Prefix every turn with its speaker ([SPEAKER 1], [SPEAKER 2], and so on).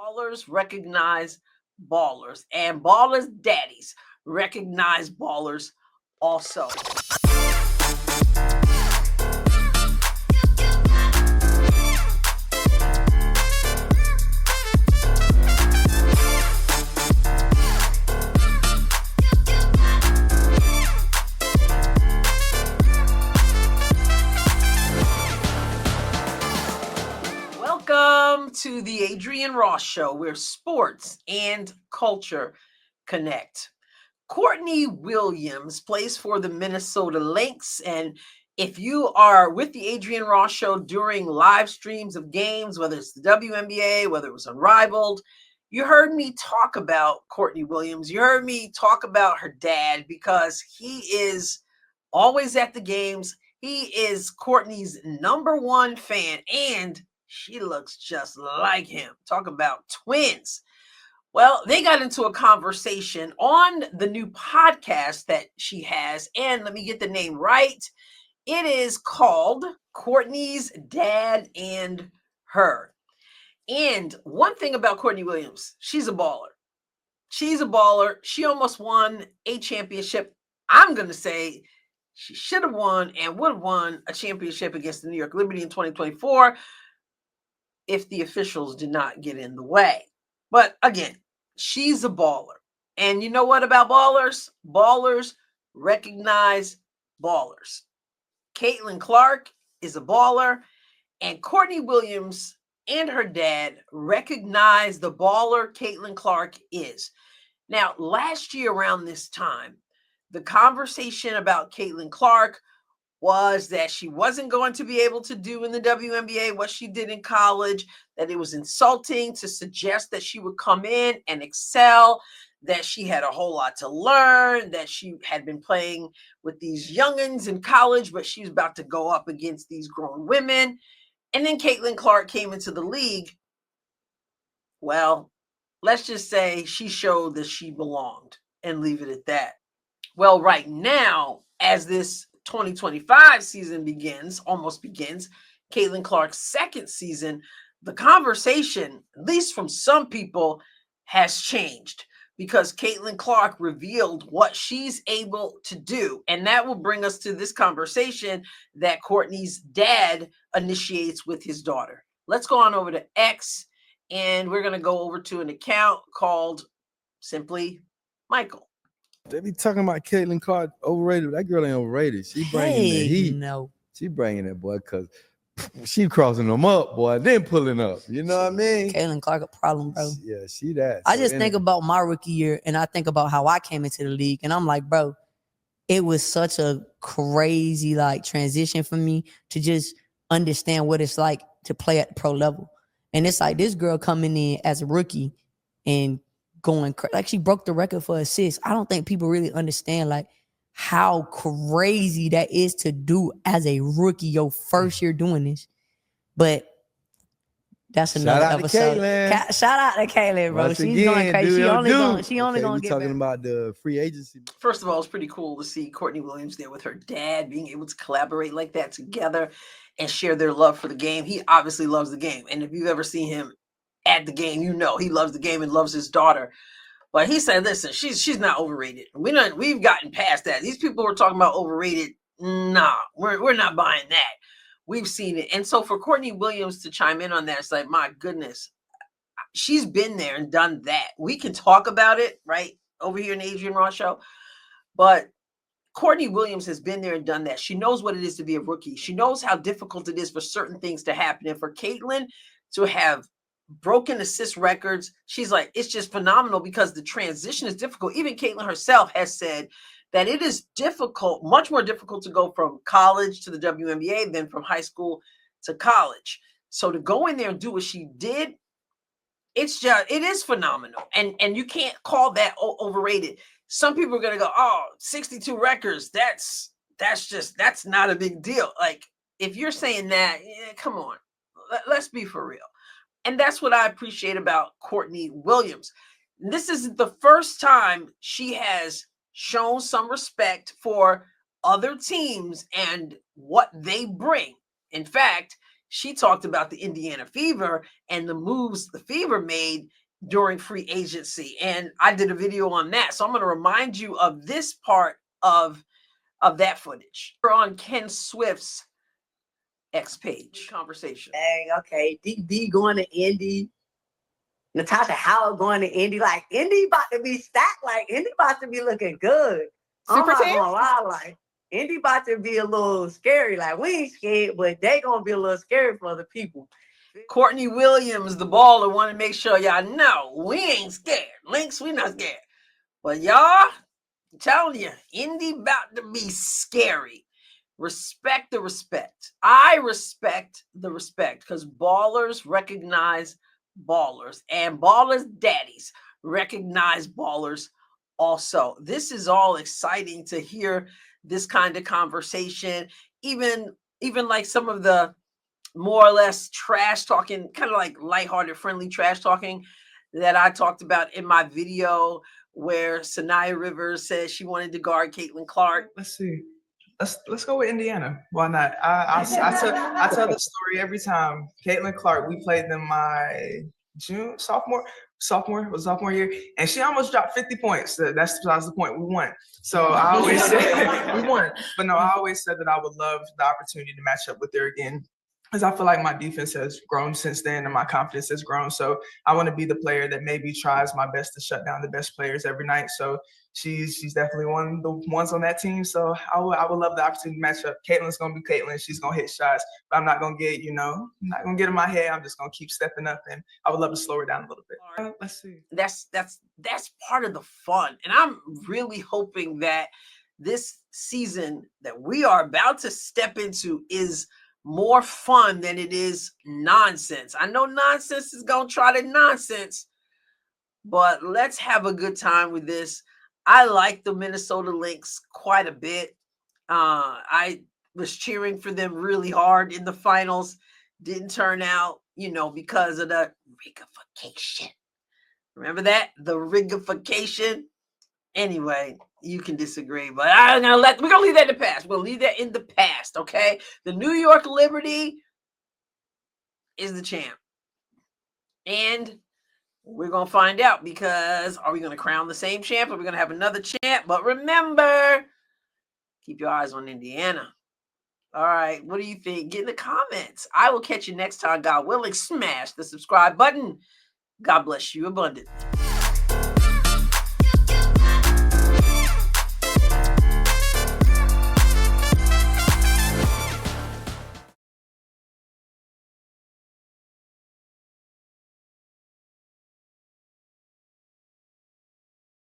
[SPEAKER 1] Ballers recognize ballers, and ballers' daddies recognize ballers also. Welcome to the Adrienne Ross Show, where sports and culture connect. Courtney Williams plays for the Minnesota Lynx, and if you are with the Adrienne Ross Show during live streams of games, whether it's the WNBA, whether it was Unrivaled, you heard me talk about Courtney Williams. You heard me talk about her dad because he is always at the games. He is Courtney's #1 fan, and she looks just like him. Talk about twins. Well, they got into a conversation on the new podcast that she has, and let me get the name right. It is called Courtney's Dad and Her. And one thing about Courtney Williams, she's a baller. She's a baller. She almost won a championship. I'm going to say she should have won and would have won a championship against the New York Liberty in 2024 if the officials did not get in the way. But again, she's a baller. And you know what about ballers? Ballers recognize ballers. Caitlin Clark is a baller, and Courtney Williams and her dad recognize the baller Caitlin Clark is. Now, last year around this time, the conversation about Caitlin Clark was that she wasn't going to be able to do in the WNBA what she did in college, that it was insulting to suggest that she would come in and excel, that she had a whole lot to learn, that she had been playing with these youngins in college, but she was about to go up against these grown women. And then Caitlin Clark came into the league. Well, let's just say she showed that she belonged and leave it at that. Well, right now, as this 2025 season almost begins, Caitlin Clark's second season, the conversation, at least from some people, has changed because Caitlin Clark revealed what she's able to do. And that will bring us to this conversation that Courtney's dad initiates with his daughter. Let's go on over to X, and we're going to go over to an account called Simply Michael.
[SPEAKER 2] They be talking about Caitlin Clark overrated. That girl ain't overrated. She bringing the heat.
[SPEAKER 3] No.
[SPEAKER 2] She bringing it, boy, because she crossing them up, boy, then pulling up. You know what I mean?
[SPEAKER 3] Caitlin Clark a problem, bro.
[SPEAKER 2] Yeah, she that.
[SPEAKER 3] I just think about my rookie year, and I think about how I came into the league, and I'm like, bro, it was such a crazy transition for me to just understand what it's like to play at the pro level. And it's like this girl coming in as a rookie and going she broke the record for assists. I don't think people really understand how crazy that is to do as a rookie, your first year doing this. But that's another episode. Shout out to Caitlin, bro. She's going crazy. She only gonna get
[SPEAKER 2] talking
[SPEAKER 3] better.
[SPEAKER 2] about the free agency.
[SPEAKER 1] First of all, it's pretty cool to see Courtney Williams there with her dad, being able to collaborate like that together and share their love for the game. He obviously loves the game. And if you've ever seen him at the game, you know he loves the game and loves his daughter. But he said, listen, she's not overrated. We've gotten past that. These people were talking about overrated. Nah, we're not buying that. We've seen it. And so for Courtney Williams to chime in on that, it's like, my goodness, she's been there and done that. We can talk about it, right, over here in the Adrienne Ross Show. But Courtney Williams has been there and done that. She knows what it is to be a rookie. She knows how difficult it is for certain things to happen. And for Caitlin to have broken assist records, she's like, it's just phenomenal because the transition is difficult. Even Caitlin herself has said that it is difficult, much more difficult to go from college to the WNBA than from high school to college. So to go in there and do what she did, it is phenomenal. And you can't call that overrated. Some people are going to go, oh, 62 records. That's not a big deal. Like, if you're saying that, come on, let's be for real. And that's what I appreciate about Courtney Williams. This isn't the first time she has shown some respect for other teams and what they bring. In fact, she talked about the Indiana Fever and the moves the Fever made during free agency. And I did a video on that. So I'm going to remind you of this part of that footage. We're on Ken Swift's X page. Conversation.
[SPEAKER 3] Dang, okay. DB going to Indy. Natasha Howard going to Indy. Like, Indy about to be stacked. Like, Indy about to be looking good.
[SPEAKER 1] Super
[SPEAKER 3] I'm not
[SPEAKER 1] team?
[SPEAKER 3] gonna lie. Like, Indy about to be a little scary. Like, we ain't scared, but they gonna be a little scary for other people.
[SPEAKER 1] Courtney Williams, the baller, want to make sure y'all know we ain't scared. Lynx, we not scared. But y'all, I'm telling you, Indy about to be scary. Respect the respect. I respect the respect because ballers recognize ballers and ballers' daddies recognize ballers also. This is all exciting to hear this kind of conversation. Even like some of the more or less trash talking, kind of like lighthearted, friendly trash talking that I talked about in my video where Sanaya Rivers says she wanted to guard Caitlin Clark.
[SPEAKER 4] Let's see. Let's go with Indiana. Why not? I tell this story every time. Caitlin Clark, we played them my sophomore year, and she almost dropped 50 points. That's the point. We won. So I always said we won. But no, I always said that I would love the opportunity to match up with her again, because I feel like my defense has grown since then and my confidence has grown. So I want to be the player that maybe tries my best to shut down the best players every night. So she's definitely one of the ones on that team. So I would love the opportunity to match up. Caitlin's going to be Caitlin. She's going to hit shots, but I'm not going to get, I'm not going to get in my head. I'm just going to keep stepping up, and I would love to slow her down a little bit. Let's see.
[SPEAKER 1] That's part of the fun. And I'm really hoping that this season that we are about to step into is more fun than it is nonsense. I know nonsense is going to try to nonsense, but let's have a good time with this. I like the Minnesota Lynx quite a bit. I was cheering for them really hard in the finals. Didn't turn out, because of the rigification. Remember that? The rigification. Anyway, you can disagree, but we're gonna leave that in the past. We'll leave that in the past, okay? The New York Liberty is the champ. And we're gonna find out, because are we gonna crown the same champ? Or are we gonna have another champ? But remember, keep your eyes on Indiana. All right, what do you think? Get in the comments. I will catch you next time, God willing. Smash the subscribe button. God bless you abundantly.